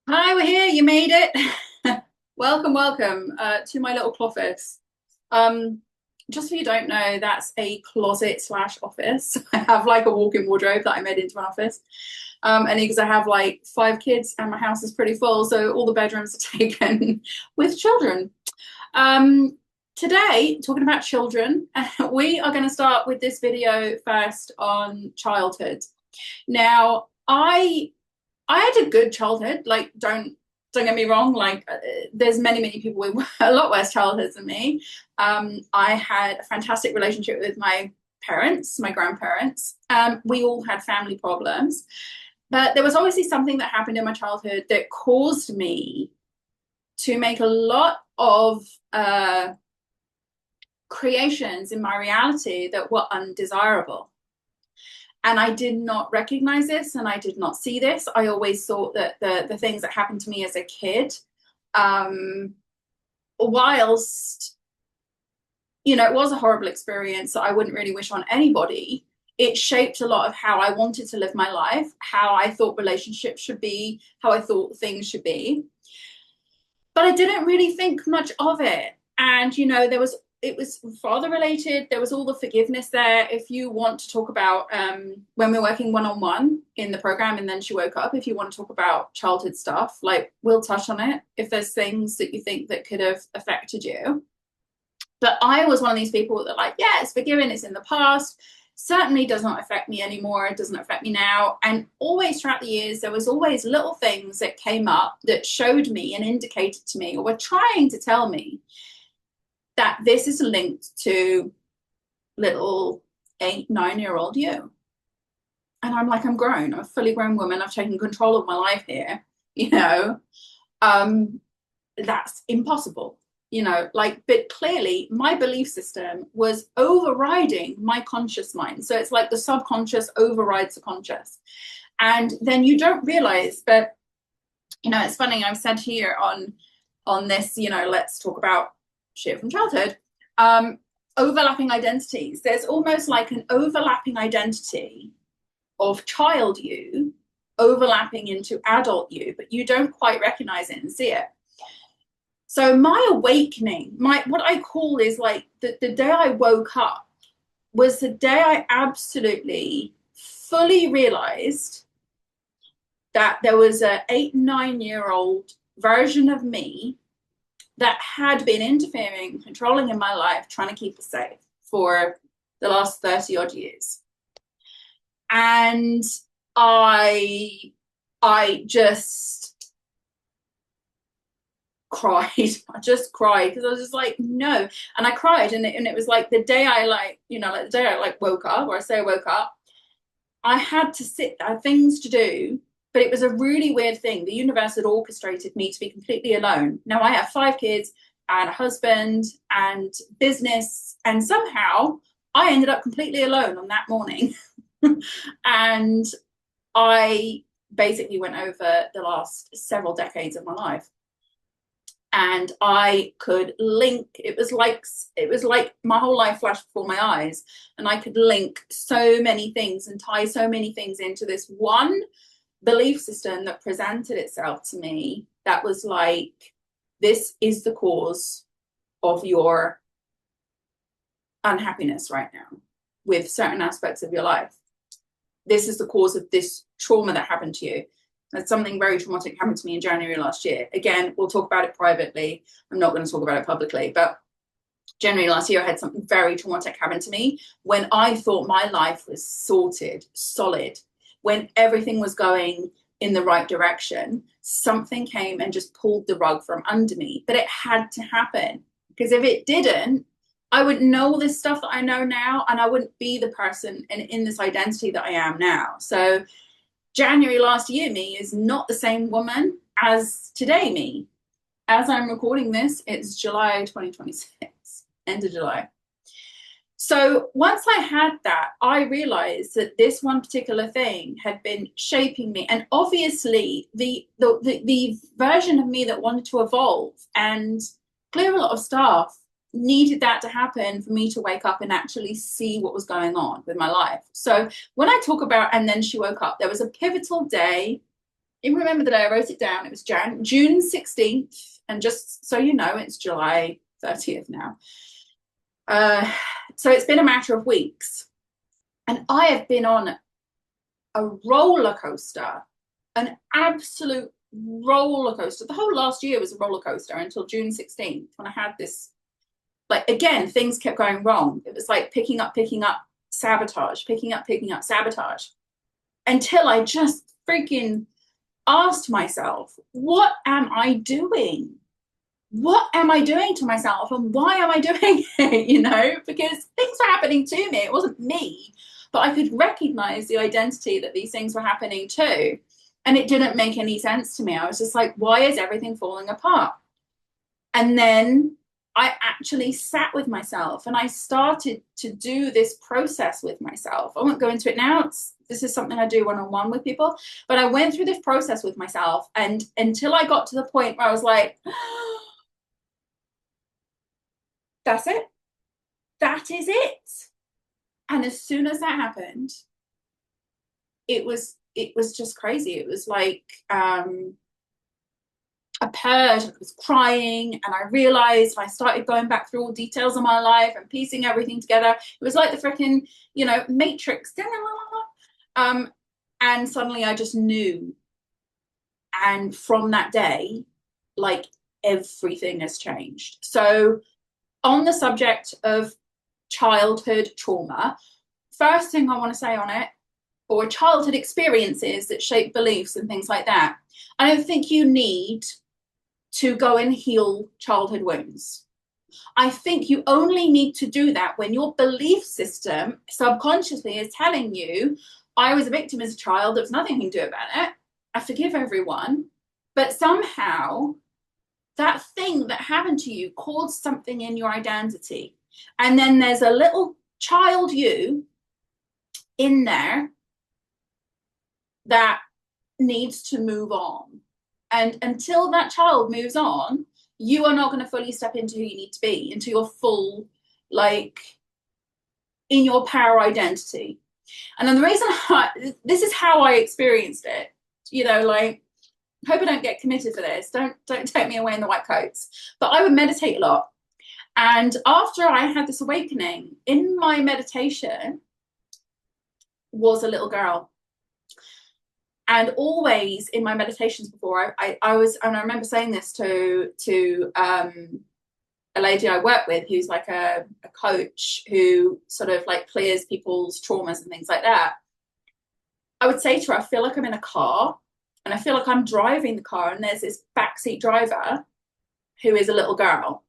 Hi, we're here. You made it. Welcome, welcome to my little office. Um, just so you don't know, that's a closet slash office. I have like a walk-in wardrobe that I made into an office. And because I have like five kids and my house is pretty full, so all the bedrooms are taken with children. Um, Today, talking about children, we are going to start with this video first on childhood. Now, I had a good childhood. Like, don't get me wrong. Like, there's many people with a lot worse childhoods than me. I had a fantastic relationship with my parents, my grandparents. We all had family problems, but there was obviously something that happened in my childhood that caused me to make a lot of creations in my reality that were undesirable. And I did not recognize this and I did not see this. I always thought that the things that happened to me as a kid, um, whilst, it was a horrible experience that I wouldn't really wish on anybody, it shaped a lot of how I wanted to live my life, how I thought relationships should be, how I thought things should be. But I didn't really think much of it. And, it was father related. There was all the forgiveness there. If you want to talk about when we're working one-on-one in the program and then she woke up, if you want to talk about childhood stuff, like we'll touch on it if there's things that you think that could have affected you. But I was one of these people that like, yeah, it's forgiven, it's in the past, certainly does not affect me anymore, it doesn't affect me now. And always throughout the years, there was always little things that came up that showed me and indicated to me or were trying to tell me that this is linked to little 8, 9-year-old you. And I'm like, I'm grown. I'm a fully grown woman. I've taken control of my life here. You know, um, that's impossible. But clearly my belief system was overriding my conscious mind. So it's like the subconscious overrides the conscious. And then you don't realize, but it's funny, I've said here on this, let's talk about shit from childhood, overlapping identities. There's almost like an overlapping identity of child you overlapping into adult you, but you don't quite recognize it and see it. So my awakening, what I call is like the day I woke up was the day I absolutely fully realized that there was an 8, 9-year-old version of me that had been interfering, controlling in my life, trying to keep us safe for the last 30 odd years. And I just cried. I just cried because I was just like, no. And I cried, and it was like the day I the day I woke up, or I say I woke up, I had to sit there, I had things to do. But it was a really weird thing. The universe had orchestrated me to be completely alone. Now I have 5 kids and a husband and business, and somehow I ended up completely alone on that morning. And I basically went over the last several decades of my life. And I could link, it was like my whole life flashed before my eyes, and I could link so many things and tie so many things into this one belief system that presented itself to me that was like, this is the cause of your unhappiness right now with certain aspects of your life. This is the cause of this trauma that happened to you. That's something very traumatic happened to me in January last year. Again, we'll talk about it privately. I'm not going to talk about it publicly, but January last year, I had something very traumatic happen to me when I thought my life was sorted, solid, when everything was going in the right direction. Something came and just pulled the rug from under me. But it had to happen, because if it didn't, I wouldn't know all this stuff that I know now, and I wouldn't be the person in this identity that I am now. So January last year me is not the same woman as today me. As I'm recording this, it's July 2026, end of July. So once I had that, I realized that this one particular thing had been shaping me. And obviously the version of me that wanted to evolve and clear a lot of stuff needed that to happen for me to wake up and actually see what was going on with my life. So when I talk about, and then she woke up, there was a pivotal day You remember the day I wrote it down. It was June 16th. And just so you know, it's July 30th now. So it's been a matter of weeks. And I have been on a roller coaster, an absolute roller coaster. The whole last year was a roller coaster until June 16th when I had this, like, again, things kept going wrong. It was like picking up, sabotage, picking up, sabotage, until I just freaking asked myself, what am I doing? What am I doing to myself, and why am I doing it? You know, because things were happening to me. It wasn't me, but I could recognize the identity that these things were happening to. And it didn't make any sense to me. I was just like, why is everything falling apart? And then I actually sat with myself and I started to do this process with myself. I won't go into it now. This is something I do one-on-one with people, but I went through this process with myself, and until I got to the point where I was like, that's it. That is it. And as soon as that happened, it was just crazy. It was like a purge. I was crying, and I realized I started going back through all details of my life and piecing everything together. It was like the freaking, Matrix. And suddenly I just knew. And from that day, like, everything has changed. So on the subject of childhood trauma, first thing I want to say on it, or childhood experiences that shape beliefs and things like that, I don't think you need to go and heal childhood wounds. I think you only need to do that when your belief system subconsciously is telling you, I was a victim as a child, there was nothing you can do about it, I forgive everyone, but somehow that thing that happened to you caused something in your identity. And then there's a little child you in there that needs to move on. And until that child moves on, you are not going to fully step into who you need to be, into your full, like, in your power identity. And then the reason this is how I experienced it, like, I hope I don't get committed for this. Don't take me away in the white coats. But I would meditate a lot. And after I had this awakening, in my meditation was a little girl. And always in my meditations before, I was, and I remember saying this to a lady I work with, who's like a coach who sort of like clears people's traumas and things like that. I would say to her, I feel like I'm in a car, and I feel like I'm driving the car, and there's this backseat driver who is a little girl,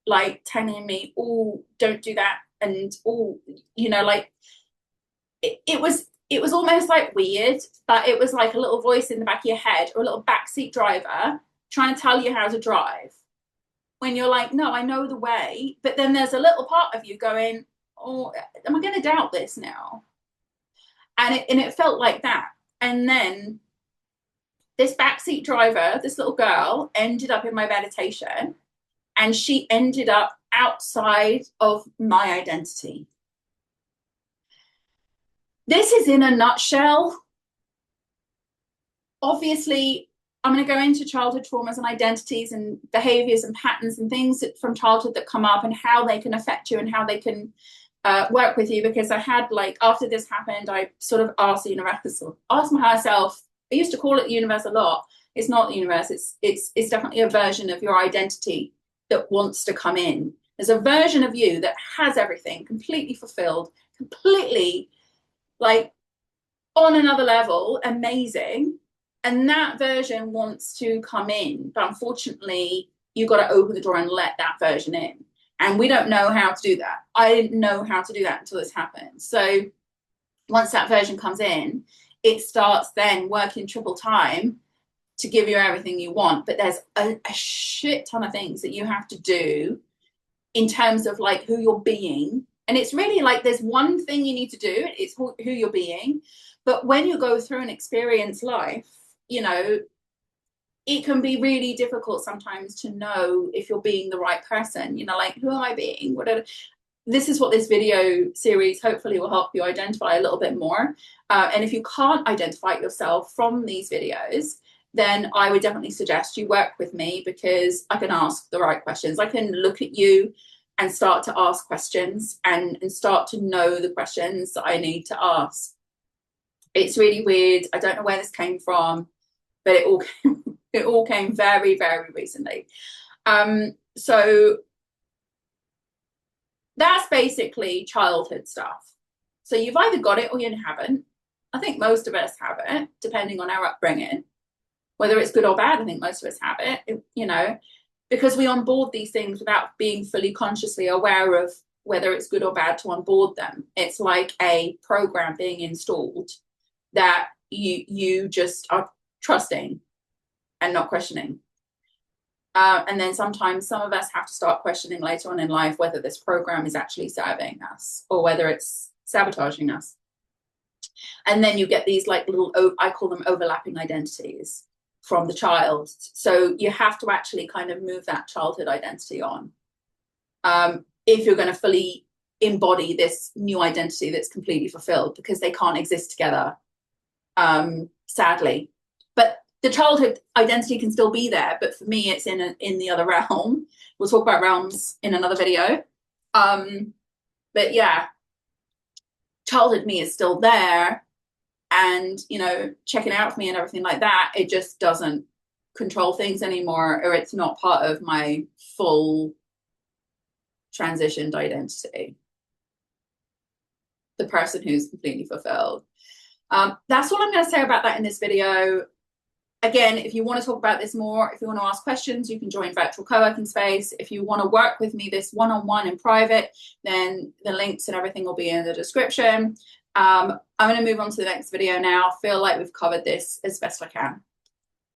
like telling me, oh, don't do that. And, oh, like, it was almost like weird, but it was like a little voice in the back of your head, or a little backseat driver trying to tell you how to drive. When you're like, no, I know the way. But then there's a little part of you going, oh, am I going to doubt this now? And it felt like that. And then this backseat driver, this little girl, ended up in my meditation, and she ended up outside of my identity. This is in a nutshell. Obviously, I'm going to go into childhood traumas and identities and behaviors and patterns and things from childhood that come up, and how they can affect you and how they can work with you. Because I had, like, after this happened, I sort of asked the universe, asked my higher self. I used to call it the universe a lot. It's not the universe. It's definitely a version of your identity that wants to come in. There's a version of you that has everything completely fulfilled, completely, like, on another level, amazing. And that version wants to come in. But unfortunately, you've got to open the door and let that version in. And we don't know how to do that. I didn't know how to do that until this happened. So once that version comes in, it starts then working triple time to give you everything you want. But there's a shit ton of things that you have to do in terms of, like, who you're being. And it's really like there's one thing you need to do. It's who you're being. But when you go through and experience life, it can be really difficult sometimes to know if you're being the right person. Like, who am I being? this is what this video series hopefully will help you identify a little bit more. And if you can't identify it yourself from these videos, then I would definitely suggest you work with me, because I can ask the right questions. I can look at you and start to ask questions and start to know the questions that I need to ask. It's really weird. I don't know where this came from, but it all came very, very recently. So that's basically childhood stuff. So you've either got it or you haven't. I think most of us have it, depending on our upbringing. Whether it's good or bad, I think most of us have it, you know, because we onboard these things without being fully consciously aware of whether it's good or bad to onboard them. It's like a program being installed that you just are trusting and not questioning. And then sometimes some of us have to start questioning later on in life whether this program is actually serving us or whether it's sabotaging us. And then you get these like little, I call them overlapping identities from the child. So you have to actually kind of move that childhood identity on if you're going to fully embody this new identity that's completely fulfilled, because they can't exist together, sadly. But the childhood identity can still be there, but for me, it's in the other realm. We'll talk about realms in another video. But yeah, childhood me is still there, and you know, checking out for me and everything like that. It just doesn't control things anymore, or it's not part of my full transitioned identity. The person who's completely fulfilled. That's all I'm going to say about that in this video. Again, if you want to talk about this more, if you want to ask questions, you can join Virtual CoWorking Space. If you want to work with me this one-on-one in private, then the links and everything will be in the description. I'm going to move on to the next video now. I feel like we've covered this as best I can.